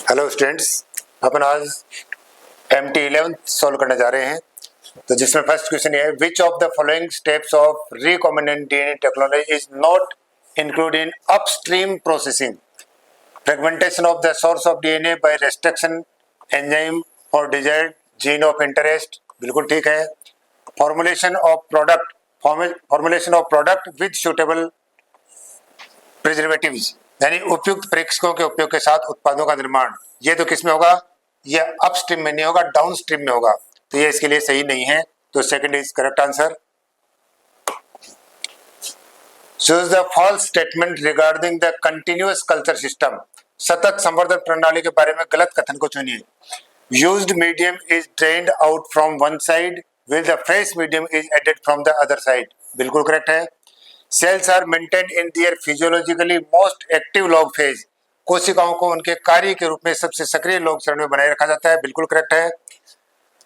Hello students, अपन आज MT11 solve करने जा रहे हैं। तो जिसमें फर्स्ट क्वेश्चन ये है, which of the following steps of recombinant DNA technology is not include in upstream processing? Fragmentation of the source of DNA by restriction enzyme for desired gene of interest, बिल्कुल ठीक है। Formulation of product with suitable preservatives, यानी उपयुक्त प्रेक्षकों के उपयोग के साथ उत्पादों का निर्माण, ये तो किस में होगा? ये अपस्ट्रीम में नहीं होगा, डाउनस्ट्रीम में होगा, तो ये इसके लिए सही नहीं है। तो second is correct answer. Choose the false statement regarding the continuous culture system, सतत संवर्धन प्रणाली के बारे में गलत कथन को चुनिए। Used medium is drained out from one side will the fresh medium is added from the other side, बिल्कुल करेक्ट है। Cells are maintained in their physiologically most active log phase, कोशिकाओं को उनके कार्य के रूप में सबसे सक्रिय लॉग चरण में बनाए रखा जाता है, बिल्कुल करेक्ट है।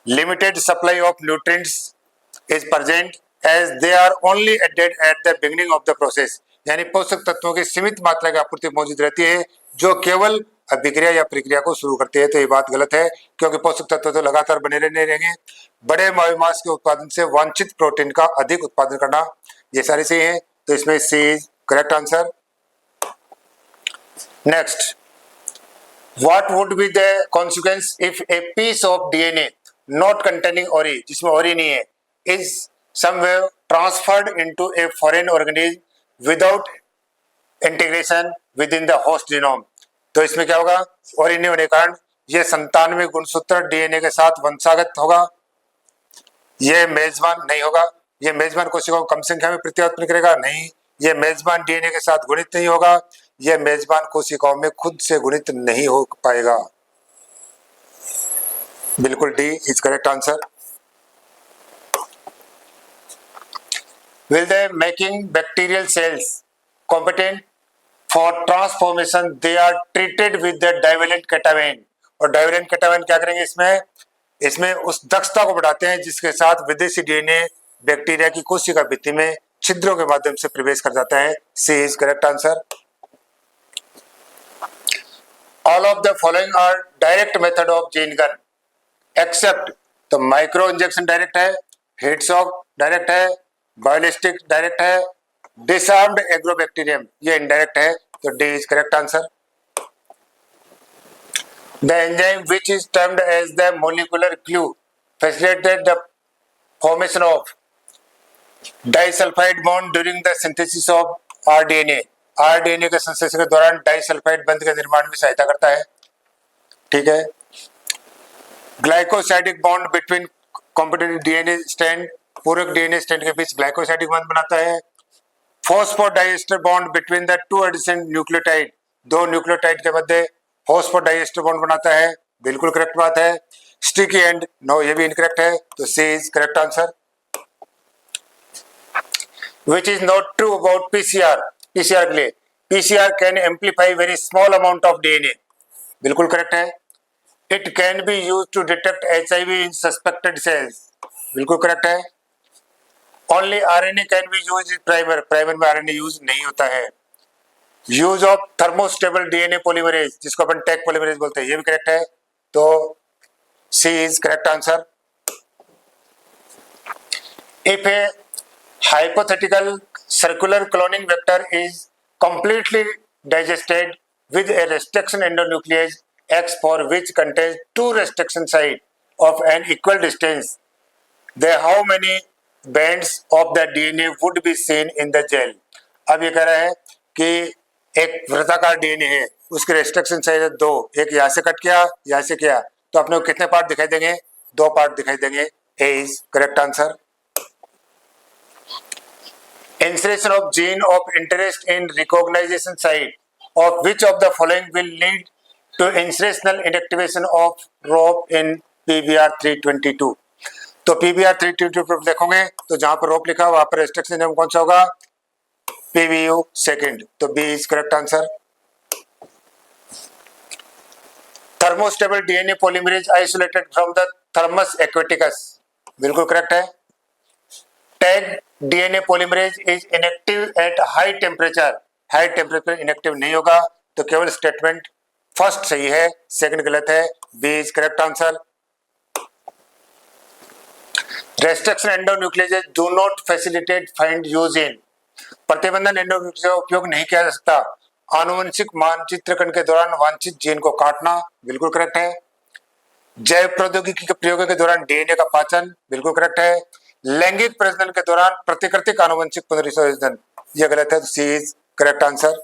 Limited supply of nutrients is present as they are only added at the beginning of the process, यानी पोषक तत्वों की सीमित मात्रा की आपूर्ति मौजूद रहती है जो केवल अभिक्रिया या प्रक्रिया को शुरू करती है। तो ये बात गलत है, क्योंकि पोषक तत्व तो लगातार बने रहने रहेंगे। बड़े बायोमास के उत्पादन से वांछित प्रोटीन का अधिक उत्पादन करना, ये सारी सही है। तो इसमें C is correct answer. Next, what would be the consequence if a piece of DNA not containing ori, जिसमें ओरी नहीं है, is somewhere transferred into a foreign organism without integration with in the host genome? तो इसमें क्या होगा? ओरी नहीं होने के कारण ये 97 गुणसूत्र डीएनए के साथ वंशागत होगा, ये मेजबान नहीं होगा। ये मेजबान कोशिकाओं को कम संख्या में प्रत्यावर्तन करेगा नहीं। ये मेजबान डीएनए के साथ गुणित नहीं होगा। ये मेजबान कोशिकाओं में खुद से गुणित नहीं हो पाएगा, बिल्कुल D is correct answer. Will the making bacterial cells competent for transformation they are treated with the divalent cation, और डाइवेलेंट कैटावेन क्या करेंगे? इसमें उस दक्षता को बढ़ाते हैं जिसके साथ विदेशी डीएनए बैक्टीरिया की कोशिका भित्ति में छिद्रों के माध्यम से प्रवेश कर जाता है। C is correct answer. All of the following are direct method of gene gun except, तो माइक्रो इंजेक्शन डायरेक्ट है, हीट शॉक डायरेक्ट है, बायोलिस्टिक डायरेक्ट है, डिसआर्म्ड एग्रोबैक्टीरियम ये इनडायरेक्ट है। तो D is correct answer. The enzyme which is termed as the molecular glue facilitated the formation of disulfide bond during the synthesis of rDNA. rDNA के संश्लेषण के दौरान disulphide बंध के निर्माण में सहायता करता है, ठीक है। Glycosidic bond between competitive DNA strand, पूरक डीएनए स्ट्रैंड के बीच ग्लाइकोसाइडिक बॉन्ड बनाता है। Phosphodiester bond between the two adjacent nucleotide, दो न्यूक्लियोटाइड के मध्य फॉस्फोडाइएस्टर बॉन्ड बनाता है, बिल्कुल करेक्ट बात है। स्टिकी एंड, नो ये भी इनकरेक्ट है। तो C is correct answer. Which is not true about PCR? PCR के लिए PCR can amplify very small amount of DNA, बिल्कुल करेक्ट है। It can be used to detect HIV in suspected cells, बिल्कुल correct है। Only RNA can be used in primer, primer में RNA use नहीं होता है। Use of thermostable DNA polymerase, जिसको अपन tag polymerase बोलते हैं, ये भी करेक्ट है। तो C is correct answer. If a hypothetical circular cloning vector is completely digested with a restriction endonuclease X for which contains two restriction sites of an equal distance, then how many bands of the DNA would be seen in the gel? अब ये कह रहा है कि एक वृत्ताकार DNA है, उसके रेस्ट्रिक्शन साइज है दो, एक यहाँ से कट किया, यहाँ से किया, तो अपने को कितने पार्ट दिखाई देंगे? दो पार्ट दिखाई देंगे। A is correct answer. Insertion of gene of interest in recognition site of which of the following will lead to insertional inactivation of ROP in PBR322? तो PBR322 पर देखोगे तो जहां पर ROP लिखा वहां पर रेस्ट्रिक्शन एंजाइम कौन सा होगा? PBU सेकंड, तो B is correct answer. Thermostable DNA polymerase isolated from the Thermus aquaticus, बिल्कुल करेक्ट है। Tag DNA polymerase is inactive at high temperature, high temperature inactive नहीं होगा, तो केवल स्टेटमेंट फर्स्ट सही है, सेकंड गलत है, B is correct answer. Restriction endonuclease do not facilitate find use in, प्रतिबंधन एंडोन्यूक्लियस का उपयोग नहीं किया जा सकता आनुवंशिक मानचित्रकरण के दौरान वांछित जीन को काटना, बिल्कुल करेक्ट है। जैव प्रौद्योगिकी के प्रयोग के दौरान डीएनए का पाचन, बिल्कुल करेक्ट है। लैंगिक प्रजनन के दौरान प्रतिकृतिक आनुवंशिक पुनरीसंयोजन, यह गलत है, तो C is correct answer.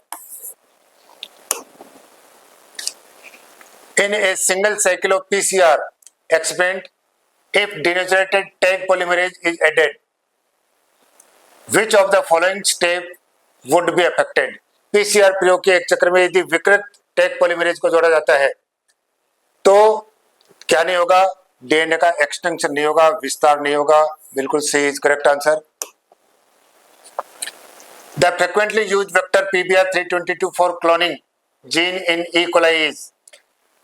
In a single cycle of PCR experiment, if denaturated tag polymerase is added, which of the following step would be affected? PCR प्रयोग के एक चक्र में यदि विकृत टैग पॉलीमरेज को जोड़ा जाता है तो क्या नहीं होगा? डीएनए का एक्सटेंशन नहीं होगा, विस्तार नहीं होगा, बिल्कुल सही is correct answer. The frequently used vector PBR 322 for cloning gene in E. coli is,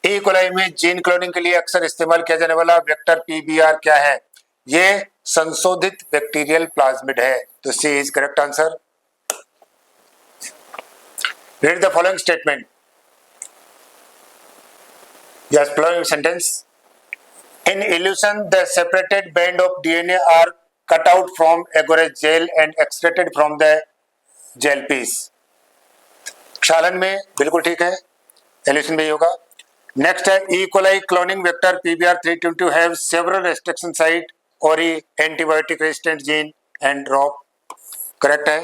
E coli में जीन क्लोनिंग के लिए अक्सर इस्तेमाल किया जाने वाला वेक्टर पीबीआर क्या है? ये संशोधित बैक्टीरियल प्लाज्मिड है, तो C is correct answer. Read the following statement, yes following sentence, in elution the separated band of DNA are cut out from agarose gel and extracted from the gel piece. क्षालन में बिल्कुल ठीक है, elution में होगा। Next है E coli cloning vector PBR 322 have several restriction site और antibiotic resistant gene and drop, correct है।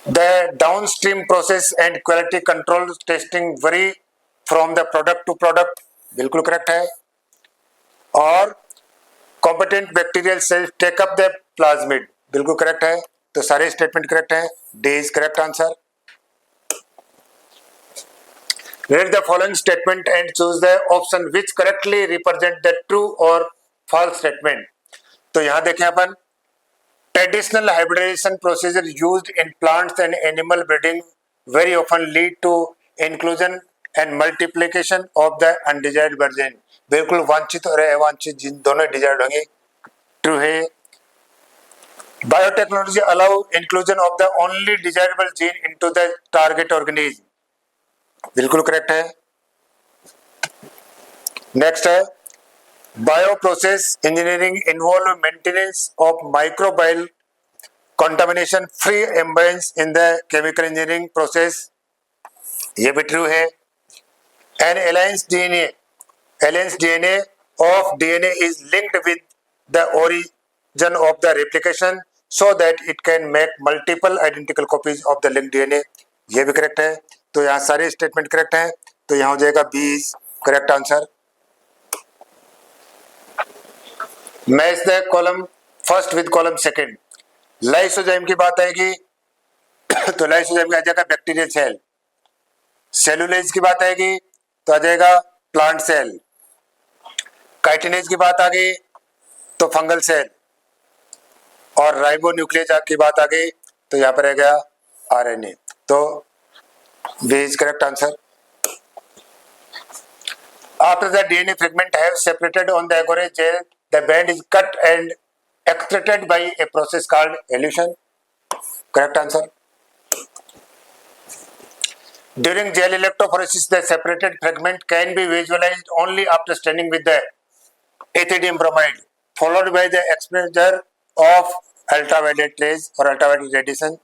The downstream process and quality control testing very from the product to product, बिल्कुल करेक्ट है। और competent bacterial cells take up the plasmid, बिल्कुल correct है, तो सारे statement correct है, D is correct answer. Read the following statement and choose the option which correctly represent the true or false statement. तो यहाँ देखें अपन, traditional hybridization procedure used in plants and animal breeding very often lead to inclusion and multiplication of the undesired virgin. बिल्कुल वांछित और अवांछित gene दोनों desired होंगे, true है। Biotechnology allow inclusion of the only desirable gene into the target organism, बिल्कुल correct है। Next है, bio process engineering involve maintenance of microbial contamination free ambience in the chemical engineering process, ये भी true है। An alien's DNA of DNA is linked with the origin of the replication so that it can make multiple identical copies of the linked DNA, ये भी correct है। तो यहाँ सारे statement correct हैं, तो यहाँ हो जाएगा B is correct answer. Match the column first with column second. Lysozyme की बात आएगी तो लाइसोजाइम में आ जाएगा बैक्टीरियल सेल। सेलुलोज की बात आएगी तो आ जाएगा प्लांट सेल। काइटिनेज की बात आ गई तो फंगल सेल। और राइबोन्यूक्लियेज की बात आ गई तो यहाँ पर आ गया आरएनए, तो B is correct answer. After the DNA fragment have separated on the agarose gel, the band is cut and extracted by a process called elution. Correct answer. During gel electrophoresis, the separated fragment can be visualized only after staining with the ethidium bromide, followed by the exposure of ultraviolet rays or ultraviolet radiation.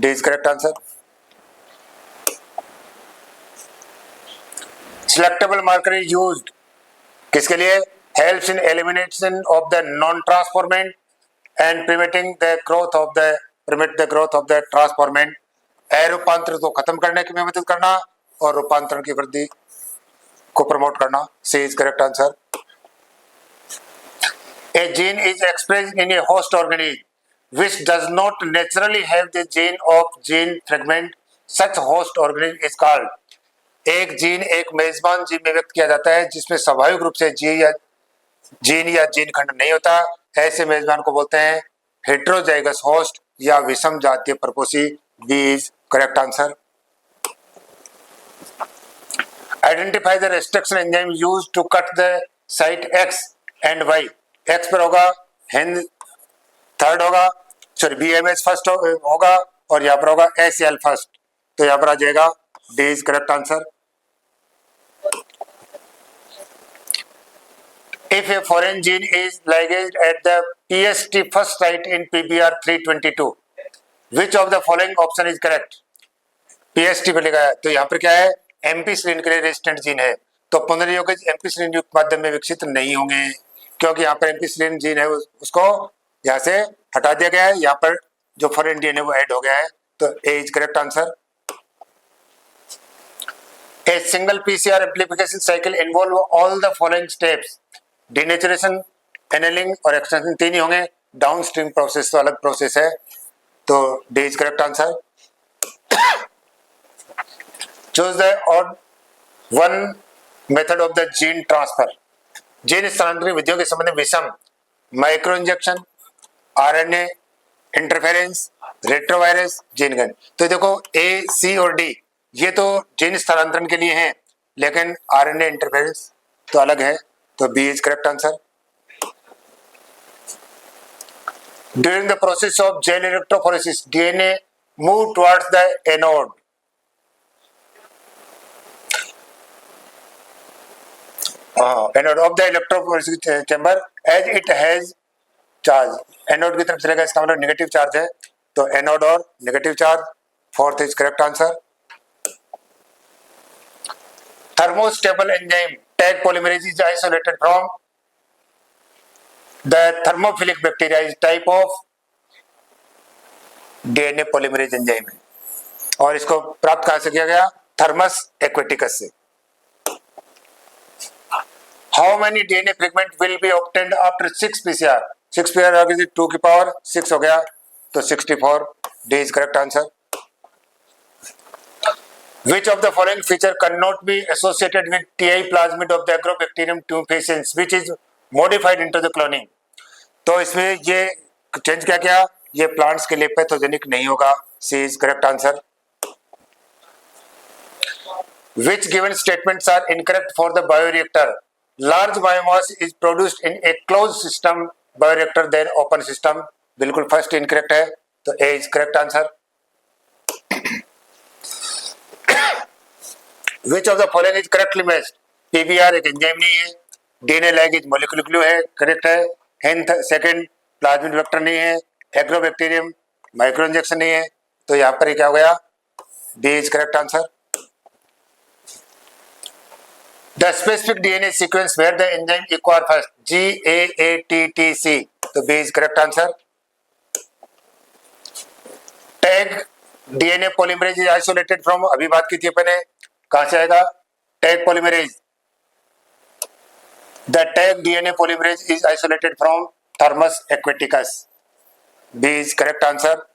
D is correct answer. Selectable marker is used किसके लिए? Helps in elimination of the non-transformant and permit the growth of the transformant. रूपांतरण को खत्म करने की मदद करना और रूपांतरण की वृद्धि को प्रमोट करना, C is correct answer. A gene is expressed in a host organism which does not naturally have the gene of gene fragment. Such host organism is called. एक जीन एक मेजबान जीन में व्यक्त किया जाता है जिसमें स्वाभाविक रूप से जीन या जीन खंड नहीं होता, ऐसे मेजबान को बोलते हैं हेट्रोजाइगस होस्ट या विषम जातीय परपोषी। B is correct answer. Identify the restriction enzyme used to cut the site X and Y. X पर होगा हिंद थर्ड होगा, सॉरी बीएमएस फर्स्ट होगा और यहाँ पर होगा एसएल फर्स्ट, तो यहाँ पर आ जाएगा D is correct answer. If a foreign gene is ligaged at the PST first site in PBR 322, which of the following option is correct? PST पे लिखा है, तो यहाँ पर क्या है, एम्पिसिलिन के लिए रेजिस्टेंट जीन है, तो पुनर्योगज एम्पिसिलिन युक्त माध्यम में विकसित नहीं होंगे, क्योंकि यहाँ पर एम्पिसिलिन जीन है उसको यहाँ से हटा दिया गया है, यहाँ पर जो फॉरेन डीएनए वो ऐड हो गया है, तो A is correct answer. A single PCR amplification cycle involve all the following steps. Denaturation, annealing और एक्सटेंशन तीन ही होंगे. डाउनस्ट्रीम प्रोसेस तो अलग प्रोसेस है, तो D is correct answer. Choose the odd one method of the gene transfer. Gene स्थानांतरण विधियों के संबंध में विषम. Micro injection, RNA interference, retrovirus, gene gun. तो देखो ए, सी और डी ये तो जीन स्थानांतरण के लिए हैं, लेकिन आरएनए इंटरफेरेंस तो अलग है, तो B is correct answer. During the process of gel electrophoresis DNA move towards the anode. Anode of the electrophoresis chamber as it has charge. Anode की तरफ चलेगा, इसका मतलब नेगेटिव चार्ज है, तो एनोड और negative charge. Fourth is correct answer. Thermostable enzyme tag polymerase is isolated from the thermophilic bacteria is type of DNA polymerase enzyme है, और इसको प्राप्त कहां से किया गया, थर्मस एक्वेटिकस से. How many DNA fragment will be obtained after 6 PCR? 6 PCR आ गई 2 की पावर 6 हो गया, तो 64. D is correct answer. Which of the following feature cannot be associated with TI plasmid of the Agrobacterium tumefaciens, which is modified into the cloning? तो इसमें ये change क्या किया, ये प्लांट्स के लिए पैथोजेनिक नहीं होगा. C is correct answer. Which given statements are incorrect for the bioreactor? Large biomass is produced in a closed system bioreactor than open system. बिल्कुल फर्स्ट इनकरेक्ट है, तो A is correct answer. Which of the following is correctly matched? PBR एक enzyme नहीं है, DNA ligase molecular glue है, correct है. Hence second plasmid vector नहीं है, एग्रोबैक्टीरियम माइक्रो इंजेक्शन नहीं है, तो यहाँ पर क्या हो गया, D is correct answer. The specific DNA sequence where the enzyme acquire first, GAATTC, तो B is correct answer. Taq DNA polymerase is isolated from, अभी बात की थी अपने, कहां से आएगा, Taq polymerase. The Taq DNA polymerase is isolated from Thermus aquaticus. B is correct answer.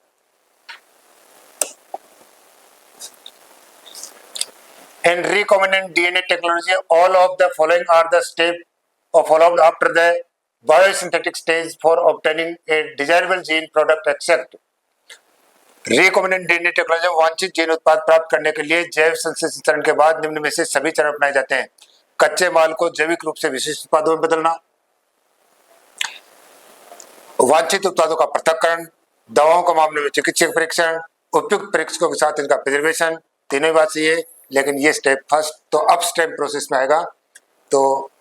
In recombinant DNA technology, all of the following are the steps followed after the biosynthetic stage for obtaining a desirable gene product except. Recombinant DNA technology में वांछित gene उत्पाद प्राप्त करने के लिए जैव संश्लेषण चरण के बाद निम्न में से सभी चरण अपनाए जाते हैं. कच्चे माल को जैविक रूप से विशिष्ट उत्पादों में बदलना, वांछित उत्पादों का पृथक्करण, दवाओं के मामले में चिकित्सक परीक्षण, उपयुक्त परीक्षकों के साथ इनका प्रिजर्वेशन, तीनों ही बात सही है, लेकिन ये स्टेप फर्स्ट तो अपस्ट्रीम प्रोसेस में आएगा, तो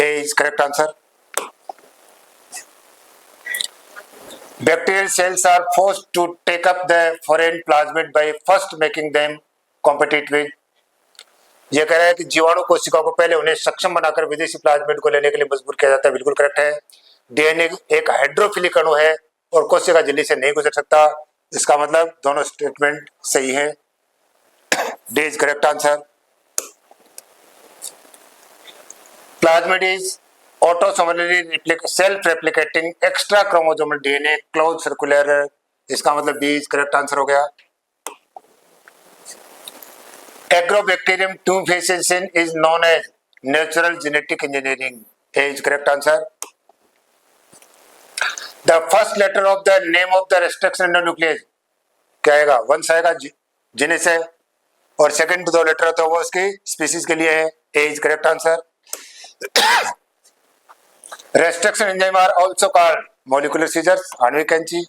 A is correct answer. Bacterial cells are forced to take up the foreign plasmid by first making them compete with. यह कह रहा है कि जीवाणु कोशिकाओं को पहले उन्हें सक्षम बनाकर विदेशी प्लाज्मिड को लेने के लिए मजबूर किया जाता है. बिल्कुल करेक्ट है. डीएनए एक हाइड्रोफिलिक अणु है और कोशिका झिल्ली से नहीं गुजर सकता, इसका मतलब दोनों स्टेटमेंट सही है. D is correct answer. Plasmid is autosomal self-replicating extra chromosomal DNA closed circular, इसका मतलब बी इज करेक्ट आंसर हो गया. Agrobacterium tumefaciens is known as natural genetic engineering. A is correct answer. The first letter of the name of the restriction endonuclease क्या आएगा, वंश आएगा, genus है, और सेकंड दो लेटर तो वो उसकी स्पीसीज के लिए है. A is correct answer. Restriction enzyme are also called molecular scissors, आणविक कैंची.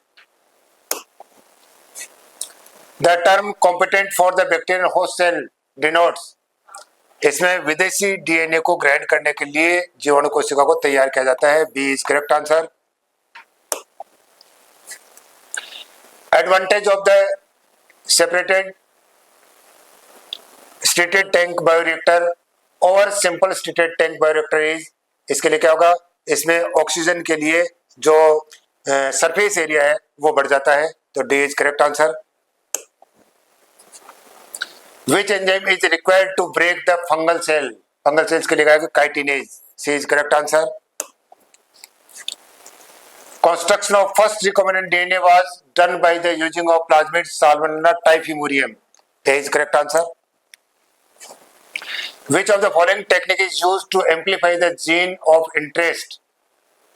The term competent for the bacterial host cell denotes, इसमें विदेशी डीएनए को ग्रहण करने के लिए जीवाणु कोशिका को तैयार किया जाता है। B is correct answer. Advantage of the separated stirred tank bioreactor और simple stirred tank bioreactor is, इसके लिए क्या होगा, इसमें ऑक्सीजन के लिए जो सरफेस एरिया है वो बढ़ जाता है, तो D is correct answer. Which enzyme is required to break the fungal cell? Fungal cells के लिए क्या है, chitinase. C is correct answer. Construction of first recombinant DNA was done by the using of plasmid Salmonella typhimurium. A is correct answer. Which of the following technique is used to amplify the gene of interest?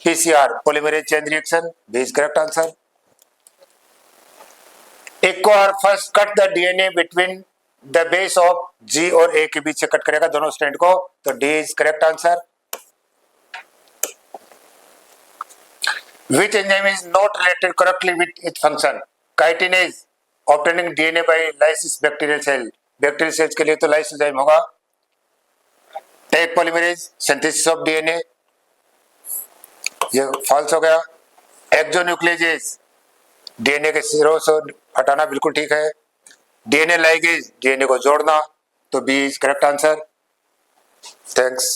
PCR, polymerase chain reaction. B is correct answer. ECOR first cut the DNA between the base of G और A के बीच से cut करेगा दोनों strand को, तो D is correct answer. Which enzyme is not related correctly with its function? Chitinase obtaining DNA by lysis bacterial cell, bacterial cells के लिए तो लाइसिस एंजाइम होगा। Taq polymerase synthesis of DNA, ये false हो गया। एक्सोन्यूक्लियेज DNA के सिरों से हटाना, बिल्कुल ठीक है। डीएनए लाइगेज डीएनए को जोड़ना, तो B is correct answer. Thanks.